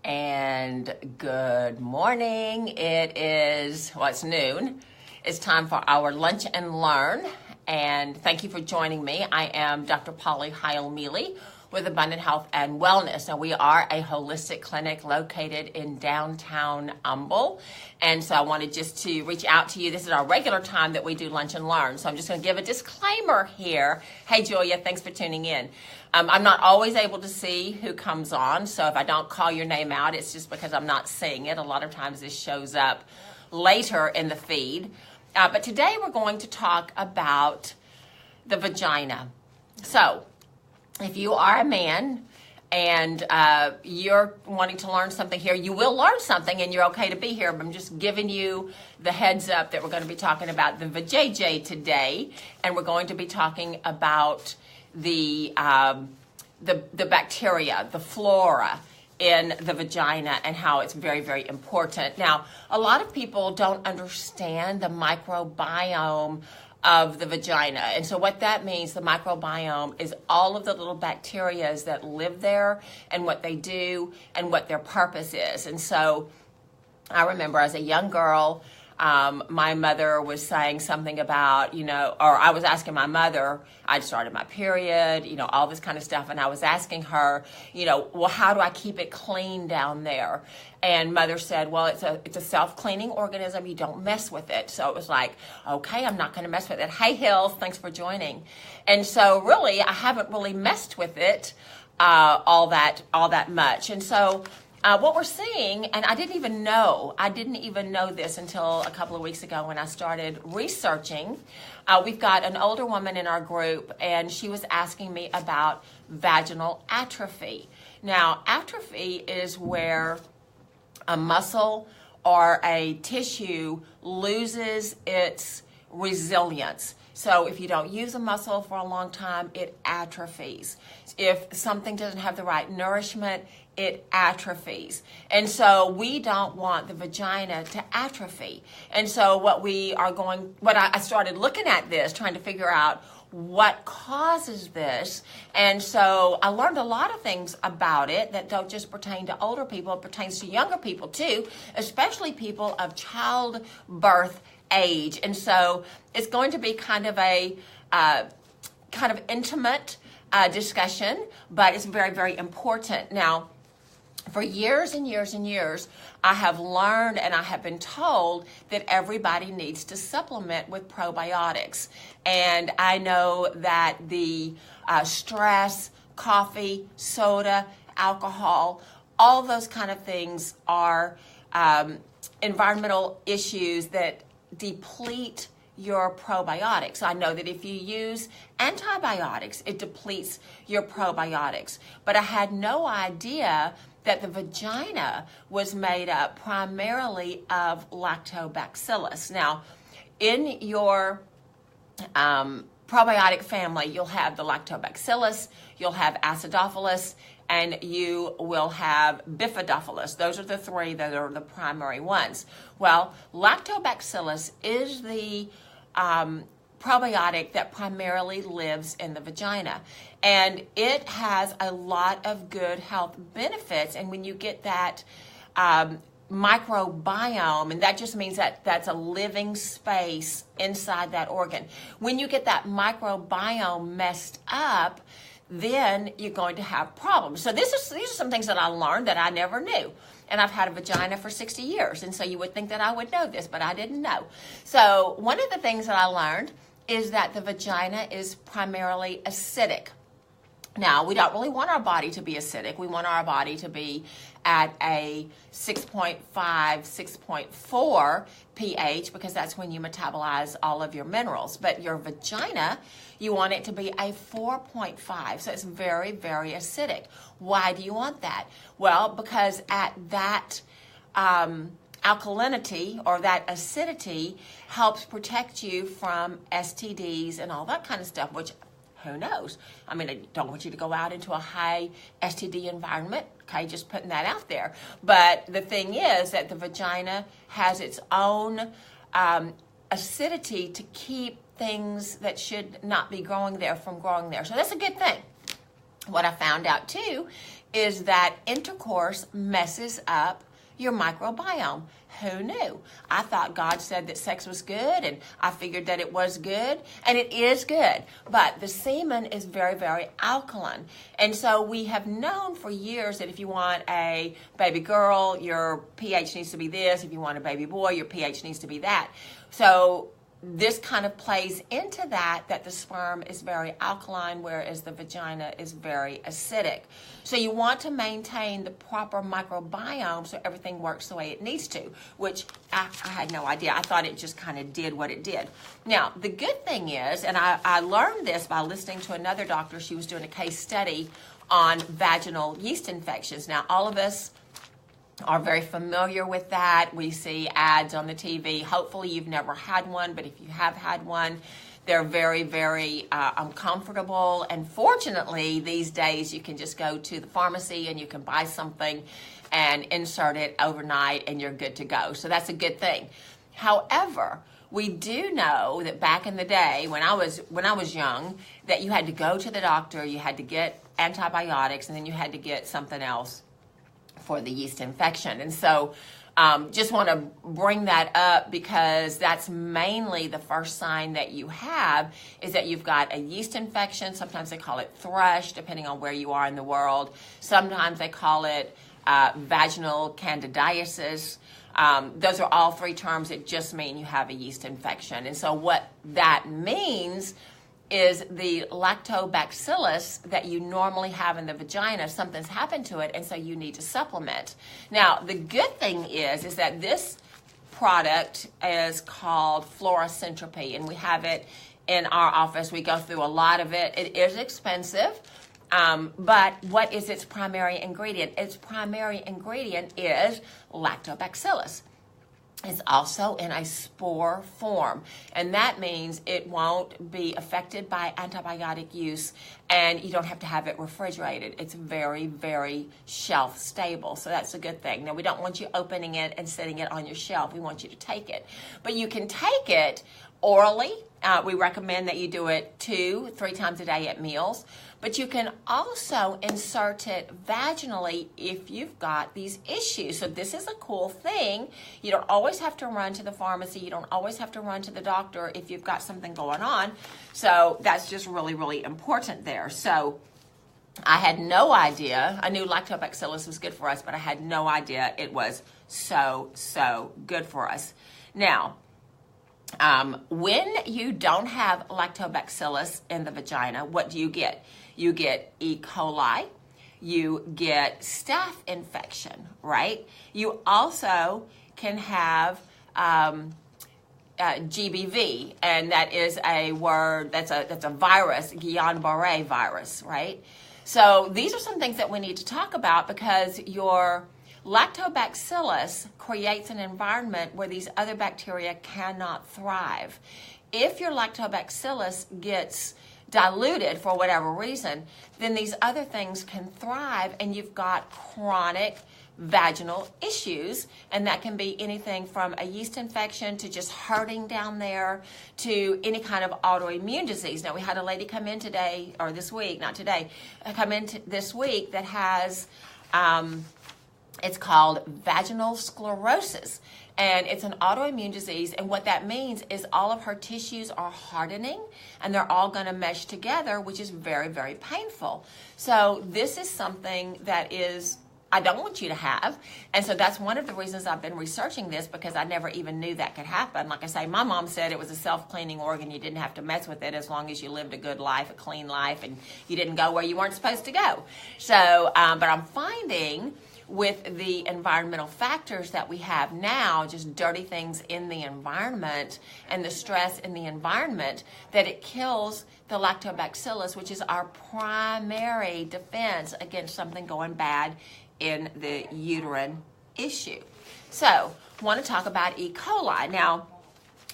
And good morning. It's noon. It's time for our Lunch and Learn. And thank you for joining me. I am Dr. Polly Heil-Mealey with Abundant Health and Wellness. Now, we are a holistic clinic located in downtown Humble. And so I wanted just to reach out to you. This is our regular time that we do Lunch and Learn. So I'm just going to give a disclaimer here. Hey, Julia, thanks for tuning in. I'm not always able to see who comes on. So if I don't call your name out, it's just because I'm not seeing it. A lot of times this shows up later in the feed. But today we're going to talk about the vagina. So if you are a man and you're wanting to learn something here, you will learn something and you're okay to be here. But I'm just giving you the heads up that we're going to be talking about the vajayjay today. And we're going to be talking about the bacteria, the flora in the vagina and how it's very, very important. Now, a lot of people don't understand the microbiome of the vagina. And so what that means, the microbiome, is all of the little bacteria that live there and what they do and what their purpose is. And so I remember as a young girl, my mother was saying something about, or I was asking my mother, I'd started my period, all this kind of stuff. And I was asking her, well, how do I keep it clean down there? And mother said, well, it's a self-cleaning organism. You don't mess with it. So it was like, okay, I'm not going to mess with it. Hey, Hills, thanks for joining. And so really, I haven't really messed with it all that much. And so what we're seeing, and I didn't even know this until a couple of weeks ago when I started researching. We've got an older woman in our group, and she was asking me about vaginal atrophy. Now, atrophy is where a muscle or a tissue loses its resilience. So if you don't use a muscle for a long time, it atrophies. If something doesn't have the right nourishment, it atrophies. And so we don't want the vagina to atrophy. And so I started looking at this, trying to figure out what causes this. And so I learned a lot of things about it that don't just pertain to older people, it pertains to younger people too, especially people of childbirth age. And so it's going to be kind of a intimate discussion, but it's very, very important. Now, for years and years and years, I have learned and I have been told that everybody needs to supplement with probiotics. And I know that the stress, coffee, soda, alcohol, all those kind of things are environmental issues that deplete your probiotics. I know that if you use antibiotics, it depletes your probiotics. But I had no idea that the vagina was made up primarily of lactobacillus. Now, in your probiotic family, you'll have the lactobacillus, you'll have acidophilus, and you will have bifidophilus. Those are the three that are the primary ones. Well, lactobacillus is the probiotic that primarily lives in the vagina. And it has a lot of good health benefits. And when you get that microbiome, and that just means that that's a living space inside that organ. When you get that microbiome messed up, then you're going to have problems. So these are some things that I learned that I never knew. And I've had a vagina for 60 years. And so you would think that I would know this, but I didn't know. So one of the things that I learned is that the vagina is primarily acidic. Now, we don't really want our body to be acidic. We want our body to be at a 6.5, 6.4 pH because that's when you metabolize all of your minerals. But your vagina, you want it to be a 4.5. So it's very, very acidic. Why do you want that? Well, because at that alkalinity or that acidity helps protect you from STDs and all that kind of stuff, which who knows? I mean, I don't want you to go out into a high STD environment, okay, just putting that out there. But the thing is that the vagina has its own acidity to keep things that should not be growing there from growing there. So that's a good thing. What I found out too is that intercourse messes up your microbiome. Who knew? I thought God said that sex was good, and I figured that it was good, and it is good. But the semen is very, very alkaline. And so we have known for years that if you want a baby girl, your pH needs to be this. If you want a baby boy, your pH needs to be that. So this kind of plays into that the sperm is very alkaline, whereas the vagina is very acidic. So you want to maintain the proper microbiome so everything works the way it needs to, which I had no idea. I thought it just kind of did what it did. Now, the good thing is, and I learned this by listening to another doctor. She was doing a case study on vaginal yeast infections. Now, all of us are very familiar with that. We see ads on the TV. Hopefully you've never had one, but if you have had one, they're very, very uncomfortable. And fortunately, these days you can just go to the pharmacy and you can buy something and insert it overnight and you're good to go. So that's a good thing. However, we do know that back in the day when I was young, that you had to go to the doctor, you had to get antibiotics, and then you had to get something else for the yeast infection. And so just want to bring that up because that's mainly the first sign that you have is that you've got a yeast infection. Sometimes they call it thrush, depending on where you are in the world. Sometimes they call it vaginal candidiasis. Those are all three terms that just mean you have a yeast infection. And so what that means is the lactobacillus that you normally have in the vagina, something's happened to it, and so you need to supplement. Now, the good thing is that this product is called Floracentropy, and we have it in our office. We go through a lot of it. It is expensive, but what is its primary ingredient? Its primary ingredient is lactobacillus. It's also in a spore form, and that means it won't be affected by antibiotic use, and you don't have to have it refrigerated. It's very, very shelf stable, so that's a good thing. Now, we don't want you opening it and setting it on your shelf. We want you to take it, but you can take it orally. We recommend that you do it 2-3 times a day at meals, but you can also insert it vaginally if you've got these issues. So this is a cool thing. You don't always have to run to the pharmacy. You don't always have to run to the doctor if you've got something going on. So that's just really, really important there. So I had no idea. I knew lactobacillus was good for us, but I had no idea it was so, so good for us. Now, when you don't have lactobacillus in the vagina, what do you get? You get E. coli, you get staph infection, right? You also can have GBV, and that is a word, that's a virus, Guillain-Barré virus, right? So these are some things that we need to talk about because your lactobacillus creates an environment where these other bacteria cannot thrive. If your lactobacillus gets diluted for whatever reason, then these other things can thrive and you've got chronic vaginal issues, and that can be anything from a yeast infection to just hurting down there to any kind of autoimmune disease. Now, we had a lady come in today, or this week, not today, come in this week that has it's called Vaginal Sclerosis, and it's an autoimmune disease, and what that means is all of her tissues are hardening, and they're all going to mesh together, which is very, very painful. So this is something that I don't want you to have, and so that's one of the reasons I've been researching this, because I never even knew that could happen. Like I say, my mom said it was a self-cleaning organ. You didn't have to mess with it as long as you lived a good life, a clean life, and you didn't go where you weren't supposed to go. So, but I'm finding with the environmental factors that we have now, just dirty things in the environment and the stress in the environment, that it kills the lactobacillus, which is our primary defense against something going bad in the uterine issue. So, I want to talk about E. coli. Now,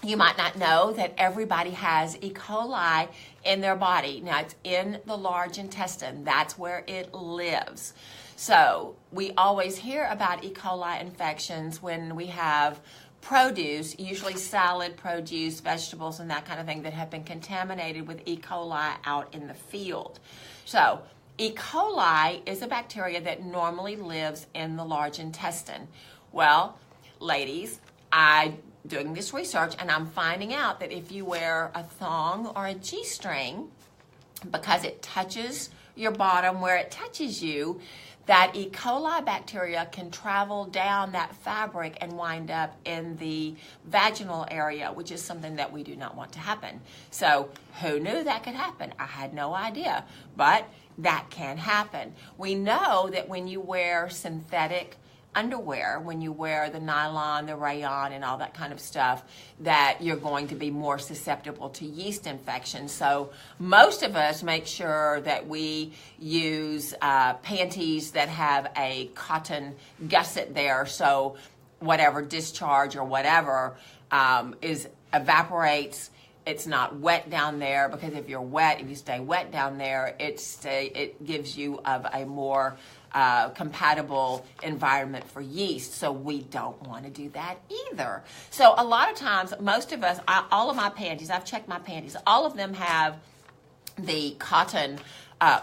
you might not know that everybody has E. coli in their body. Now, it's in the large intestine. That's where it lives. So we always hear about E. coli infections when we have produce, usually salad, produce, vegetables, and that kind of thing that have been contaminated with E. coli out in the field. So E. coli is a bacteria that normally lives in the large intestine. Well, ladies, I'm doing this research and I'm finding out that if you wear a thong or a G-string, because it touches your bottom where it touches you, that E. coli bacteria can travel down that fabric and wind up in the vaginal area, which is something that we do not want to happen. So who knew that could happen? I had no idea, but that can happen. We know that when you wear synthetic underwear, when you wear the nylon, the rayon, and all that kind of stuff, that you're going to be more susceptible to yeast infection. So most of us make sure that we use panties that have a cotton gusset there, so whatever discharge or whatever evaporates. It's not wet down there, because if you stay wet down there, it gives you of a more compatible environment for yeast. So we don't want to do that either. So a lot of times, most of us, all of my panties, I've checked my panties, all of them have the cotton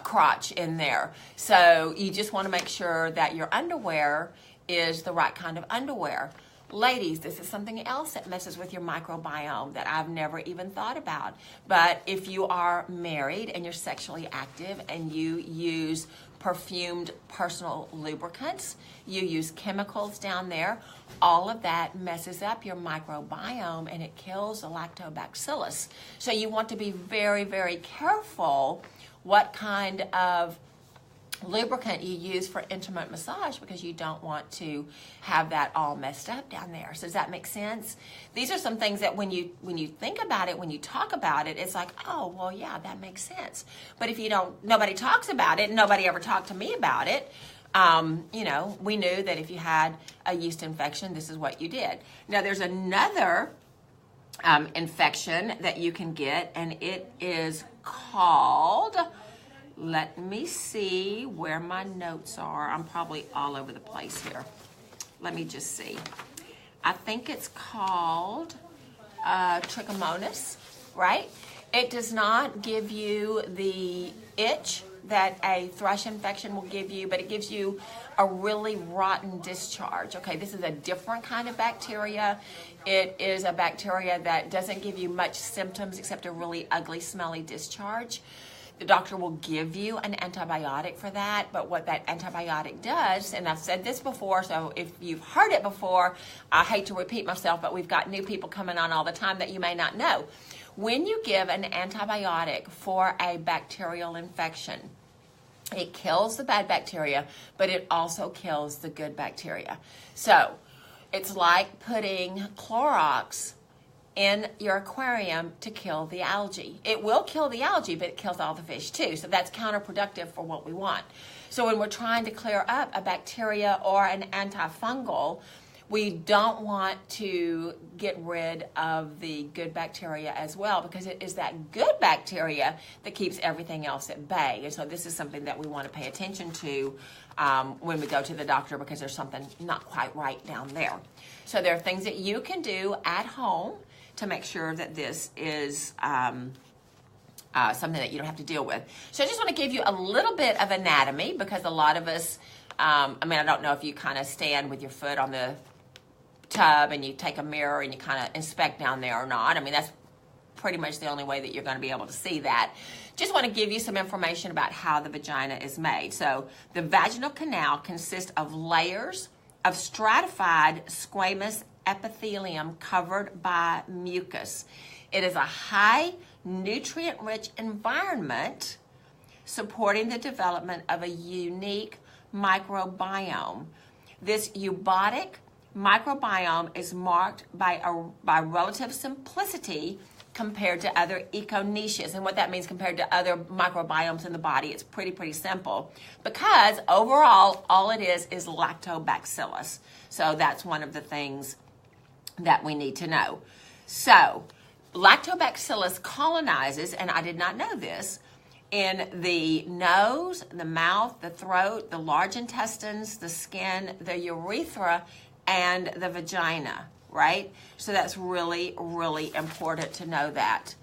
crotch in there. So you just want to make sure that your underwear is the right kind of underwear. Ladies, this is something else that messes with your microbiome that I've never even thought about. But if you are married and you're sexually active and you use perfumed personal lubricants, you use chemicals down there, all of that messes up your microbiome and it kills the lactobacillus. So you want to be very, very careful what kind of lubricant you use for intimate massage, because you don't want to have that all messed up down there. So does that make sense? These are some things that when you think about it, when you talk about it, it's like, oh, well, yeah, that makes sense. But if nobody talks about it, nobody ever talked to me about it, we knew that if you had a yeast infection, this is what you did. Now, there's another infection that you can get, and it is called, let me see where my notes are. I'm probably all over the place here. Let me just see. I think it's called Trichomonas, right? It does not give you the itch that a thrush infection will give you, but it gives you a really rotten discharge. Okay, this is a different kind of bacteria. It is a bacteria that doesn't give you much symptoms except a really ugly, smelly discharge. The doctor will give you an antibiotic for that, but what that antibiotic does, and I've said this before, so if you've heard it before, I hate to repeat myself, but we've got new people coming on all the time that you may not know. When you give an antibiotic for a bacterial infection, it kills the bad bacteria, but it also kills the good bacteria. So it's like putting Clorox in your aquarium to kill the algae. It will kill the algae, but it kills all the fish too. So that's counterproductive for what we want. So when we're trying to clear up a bacteria or an antifungal, we don't want to get rid of the good bacteria as well, because it is that good bacteria that keeps everything else at bay. And so this is something that we want to pay attention to when we go to the doctor, because there's something not quite right down there. So there are things that you can do at home to make sure that this is something that you don't have to deal with. So I just want to give you a little bit of anatomy, because a lot of us, I don't know if you kind of stand with your foot on the tub and you take a mirror and you kind of inspect down there or not. That's pretty much the only way that you're going to be able to see that. Just want to give you some information about how the vagina is made. So the vaginal canal consists of layers of stratified squamous epithelium covered by mucus. It is a high nutrient-rich environment supporting the development of a unique microbiome. This eubiotic microbiome is marked by relative simplicity compared to other econiches. And what that means compared to other microbiomes in the body, it's pretty simple, because overall all it is lactobacillus. So that's one of the things that we need to know. So lactobacillus colonizes, and I did not know this, in the nose, the mouth, the throat, the large intestines, the skin, the urethra, and the vagina, right? So that's really, really important to know that.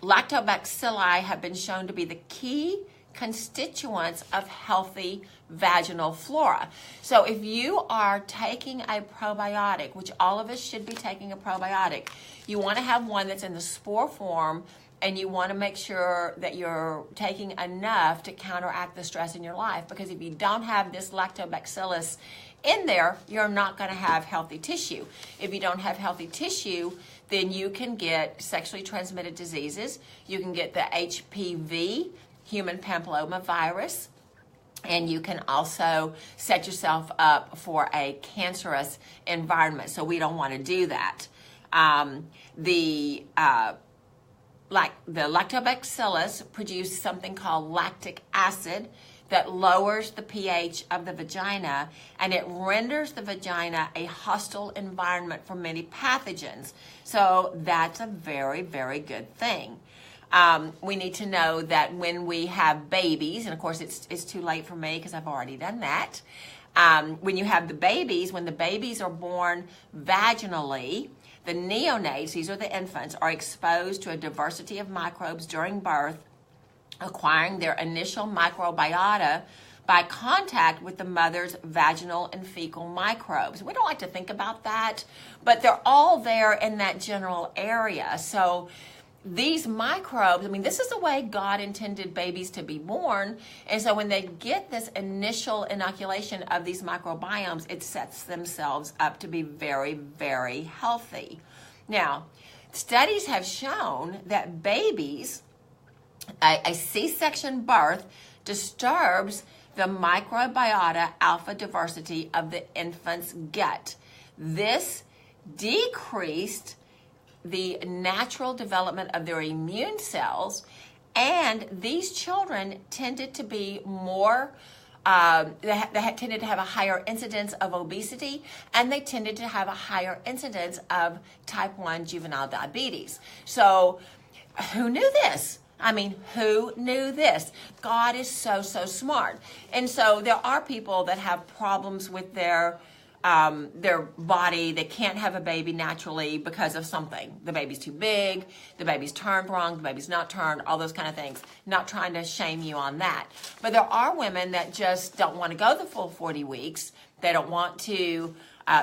Lactobacilli have been shown to be the key constituents of healthy vaginal flora. So if you are taking a probiotic, which all of us should be taking a probiotic, you want to have one that's in the spore form, and you want to make sure that you're taking enough to counteract the stress in your life, because if you don't have this lactobacillus in there, you're not going to have healthy tissue. If you don't have healthy tissue, then you can get sexually transmitted diseases. You can get the HPV, human papilloma virus, and you can also set yourself up for a cancerous environment. So we don't want to do that. The lactobacillus produce something called lactic acid that lowers the pH of the vagina, and it renders the vagina a hostile environment for many pathogens. So that's a very, very good thing. We need to know that when we have babies, and of course it's too late for me because I've already done that. When you have the babies, when the babies are born vaginally, the neonates, these are the infants, are exposed to a diversity of microbes during birth, acquiring their initial microbiota by contact with the mother's vaginal and fecal microbes. We don't like to think about that, but they're all there in that general area. So these microbes, I mean, this is the way God intended babies to be born. And so when they get this initial inoculation of these microbiomes, it sets themselves up to be very, very healthy. Now, studies have shown that babies, a C-section birth disturbs the microbiota alpha diversity of the infant's gut. This decreased the natural development of their immune cells, and these children tended to be more, they tended to have a higher incidence of obesity, and they tended to have a higher incidence of type 1 juvenile diabetes. So who knew this? I mean, who knew this? God is so, so smart. And so there are people that have problems with their body. They can't have a baby naturally because of something. The baby's too big, the baby's turned wrong, the baby's not turned, all those kind of things. Not trying to shame you on that. But there are women that just don't want to go the full 40 weeks. They don't want to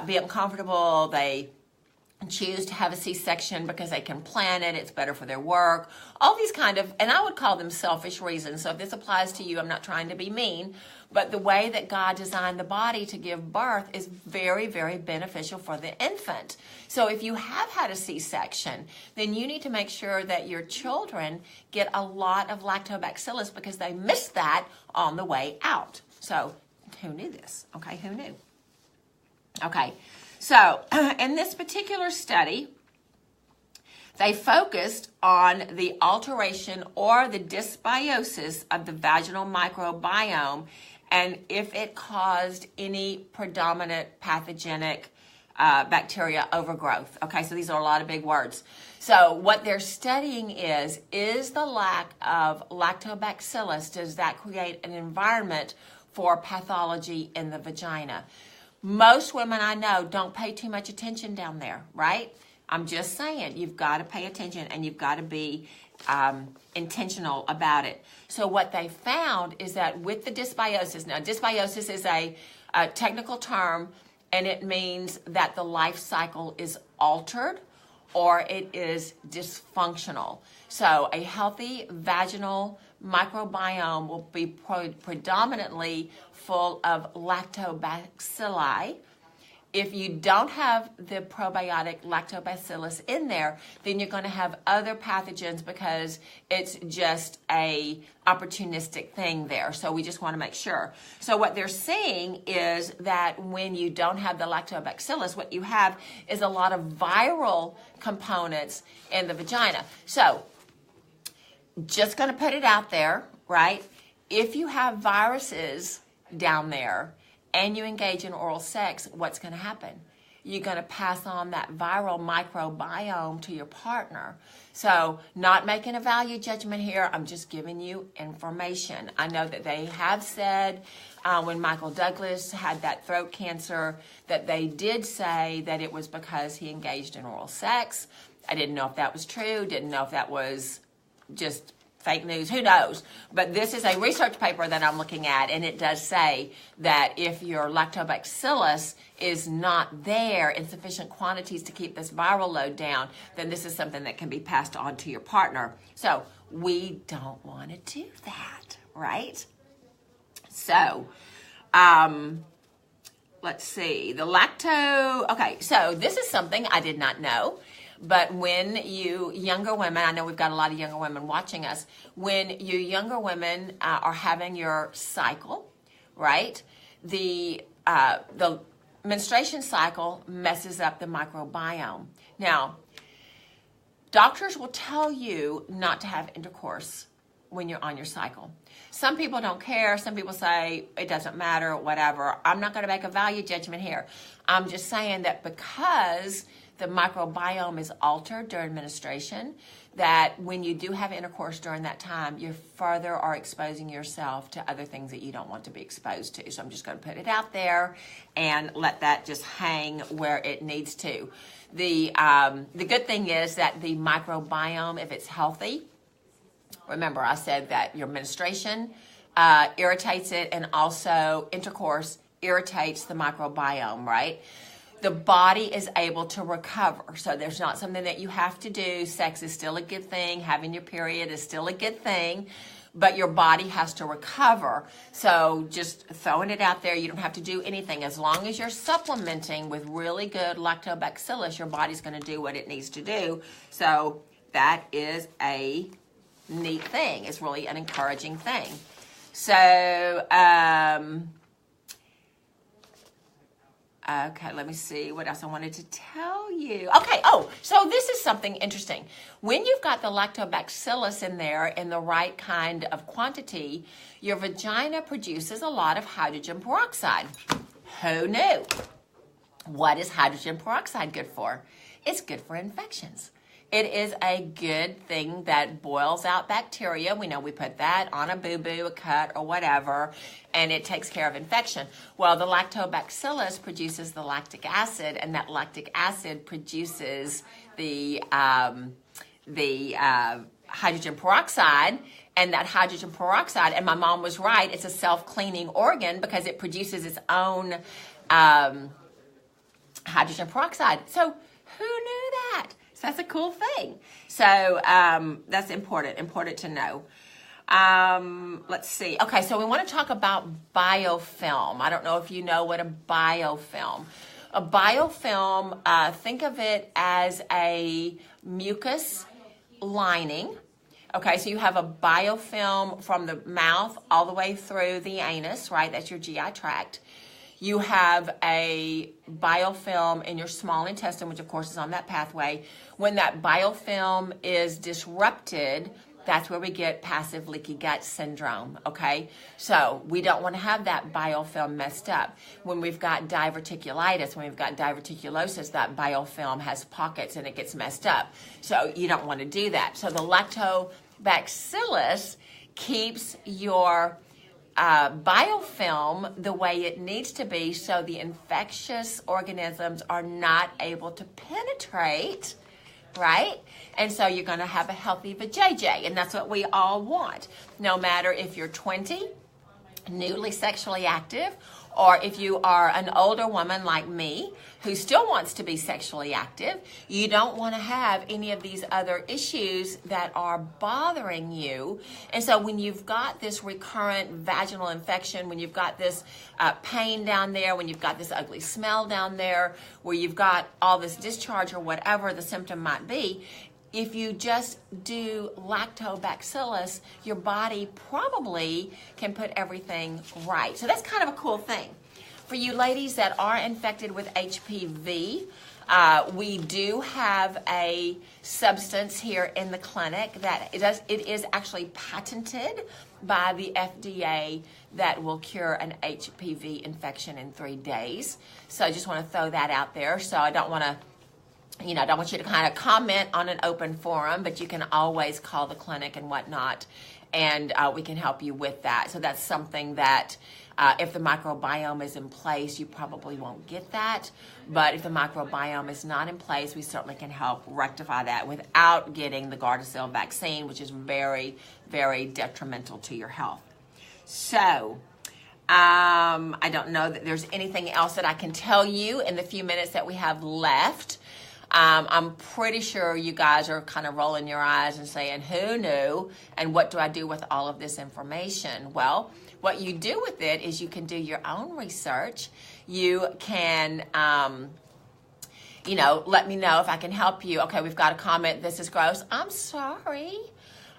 be uncomfortable. They choose to have a C-section because they can plan it, it's better for their work, all these kind of, and I would call them selfish reasons. So if this applies to you, I'm not trying to be mean, but the way that God designed the body to give birth is very, very beneficial for the infant. So if you have had a C-section, then you need to make sure that your children get a lot of lactobacillus because they missed that on the way out. So who knew this? Okay, who knew? Okay. So, in this particular study, they focused on the alteration or the dysbiosis of the vaginal microbiome and if it caused any predominant pathogenic bacteria overgrowth. Okay, so these are a lot of big words. So what they're studying is the lack of lactobacillus, does that create an environment for pathology in the vagina? Most women I know don't pay too much attention down there, right? I'm just saying, you've got to pay attention and you've got to be intentional about it. So what they found is that with the dysbiosis, now dysbiosis is a technical term, and it means that the life cycle is altered or it is dysfunctional. So a healthy vaginal microbiome will be predominantly full of lactobacilli. If you don't have the probiotic lactobacillus in there, then you're going to have other pathogens because it's just a opportunistic thing there. So we just want to make sure. So what they're seeing is that when you don't have the lactobacillus, what you have is a lot of viral components in the vagina. So just going to put it out there, right? If you have viruses down there and you engage in oral sex, what's going to happen? You're going to pass on that viral microbiome to your partner. So not making a value judgment here. I'm just giving you information. I know that they have said when Michael Douglas had that throat cancer that they did say that it was because he engaged in oral sex. I didn't know if that was true. Didn't know if that was just fake news, who knows? But this is a research paper that I'm looking at, and it does say that if your lactobacillus is not there in sufficient quantities to keep this viral load down, then this is something that can be passed on to your partner. So we don't want to do that, right? So, let's see, okay, so this is something I did not know. But when you younger women, I know we've got a lot of younger women watching us, when you younger women are having your cycle, right, the menstruation cycle messes up the microbiome. Now, doctors will tell you not to have intercourse when you're on your cycle. Some people don't care. Some people say it doesn't matter, whatever. I'm not going to make a value judgment here. I'm just saying that because the microbiome is altered during menstruation, that when you do have intercourse during that time, you further are exposing yourself to other things that you don't want to be exposed to. So I'm just going to put it out there and let that just hang where it needs to. The good thing is that the microbiome, if it's healthy, remember I said that your menstruation irritates it, and also intercourse irritates the microbiome, right? The body is able to recover. So there's not something that you have to do. Sex is still a good thing. Having your period is still a good thing. But your body has to recover. So just throwing it out there, you don't have to do anything. As long as you're supplementing with really good lactobacillus, your body's going to do what it needs to do. So that is a neat thing. It's really an encouraging thing. So, okay, let me see what else I wanted to tell you. Okay, so this is something interesting. When you've got the lactobacillus in there in the right kind of quantity, your vagina produces a lot of hydrogen peroxide. Who knew? What is hydrogen peroxide good for? It's good for infections. It is a good thing that boils out bacteria. We know we put that on a boo-boo, a cut, or whatever, and it takes care of infection. Well, the lactobacillus produces the lactic acid, and that lactic acid produces the hydrogen peroxide, and that hydrogen peroxide, and my mom was right, it's a self-cleaning organ because it produces its own hydrogen peroxide. So who knew that? So that's a cool thing. So that's important to know. Let's see. Okay, so we want to talk about biofilm. I don't know if you know what a biofilm. A biofilm, think of it as a mucus lining. Okay, so you have a biofilm from the mouth all the way through the anus, right? That's your GI tract. You have a biofilm in your small intestine, which of course is on that pathway. When that biofilm is disrupted, that's where we get passive leaky gut syndrome, okay? So we don't want to have that biofilm messed up. When we've got diverticulitis, when we've got diverticulosis, that biofilm has pockets and it gets messed up. So you don't want to do that. So the lactobacillus keeps your biofilm the way it needs to be, so the infectious organisms are not able to penetrate, right? And so you're going to have a healthy vajayjay, and that's what we all want. No matter if you're 20, newly sexually active, or if you are an older woman like me who still wants to be sexually active, you don't want to have any of these other issues that are bothering you. And so when you've got this recurrent vaginal infection, when you've got this pain down there, when you've got this ugly smell down there, where you've got all this discharge or whatever the symptom might be, if you just do lactobacillus, your body probably can put everything right. So that's kind of a cool thing. For you ladies that are infected with HPV, we do have a substance here in the clinic that it is actually patented by the FDA that will cure an HPV infection in 3 days. So I just want to throw that out there. So I don't want to I don't want you to kind of comment on an open forum, but you can always call the clinic and whatnot, and we can help you with that. So that's something that If the microbiome is in place, you probably won't get that. But if the microbiome is not in place, we certainly can help rectify that without getting the Gardasil vaccine, which is very, very detrimental to your health. So, I don't know that there's anything else that I can tell you in the few minutes that we have left. I'm pretty sure you guys are kind of rolling your eyes and saying, who knew? And what do I do with all of this information? Well, what you do with it is you can do your own research. You can, let me know if I can help you. Okay, we've got a comment. This is gross. I'm sorry.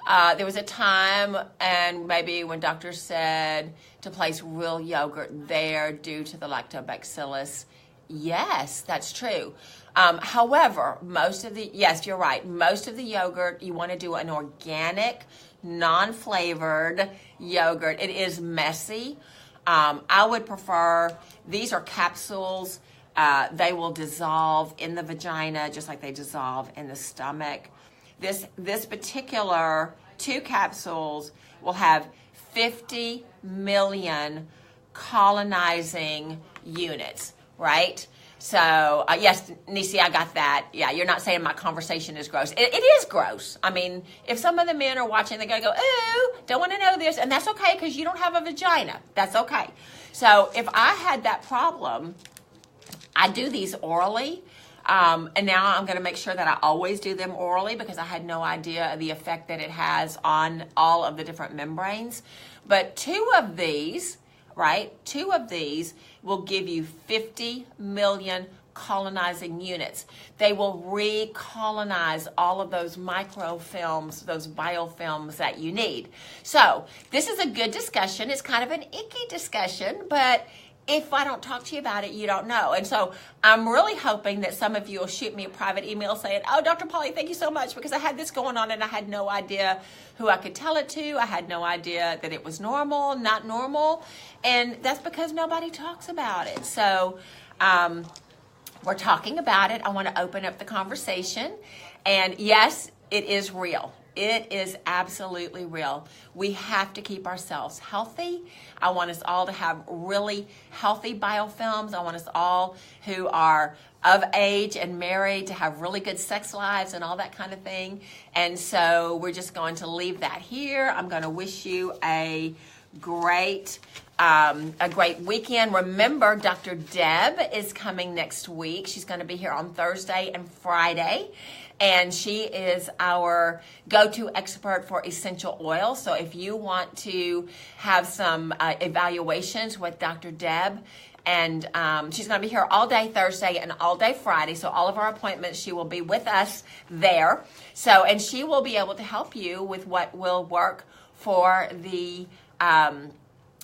There was a time, and maybe when doctors said to place real yogurt there due to the lactobacillus. Yes, that's true. However, yes, you're right. Most of the yogurt, you want to do an organic, non-flavored yogurt. It is messy. I would prefer, these are capsules. They will dissolve in the vagina just like they dissolve in the stomach. This particular 2 capsules will have 50 million colonizing units, right? So, yes, Nisi, I got that. Yeah, you're not saying my conversation is gross. It is gross. I mean, if some of the men are watching, they're going to go, ooh, don't want to know this. And that's okay because you don't have a vagina. That's okay. So if I had that problem, I do these orally. And now I'm going to make sure that I always do them orally because I had no idea of the effect that it has on all of the different membranes. But 2 of these, right, 2 of these will give you 50 million colonizing units. They will recolonize all of those microfilms, those biofilms that you need. So this is a good discussion. It's kind of an icky discussion, but if I don't talk to you about it, you don't know. And so I'm really hoping that some of you will shoot me a private email saying, oh, Dr. Polly, thank you so much because I had this going on and I had no idea who I could tell it to. I had no idea that it was normal, not normal. And that's because nobody talks about it. So we're talking about it. I want to open up the conversation. And yes, it is real. It is absolutely real. We have to keep ourselves healthy. I want us all to have really healthy biofilms. I want us all who are of age and married to have really good sex lives and all that kind of thing. And so we're just going to leave that here. I'm going to wish you a great weekend. Remember, Dr. Deb is coming next week. She's going to be here on Thursday and Friday. And she is our go-to expert for essential oils. So if you want to have some evaluations with Dr. Deb, and she's going to be here all day Thursday and all day Friday. So all of our appointments, she will be with us there. So, and she will be able to help you with what will work for the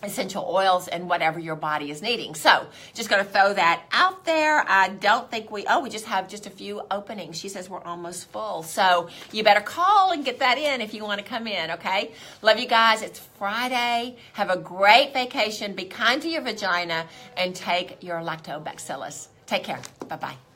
essential oils and whatever your body is needing. So just going to throw that out there. I don't think we just have just a few openings. She says we're almost full. So you better call and get that in if you want to come in, okay? Love you guys. It's Friday. Have a great vacation. Be kind to your vagina and take your lactobacillus. Take care. Bye-bye.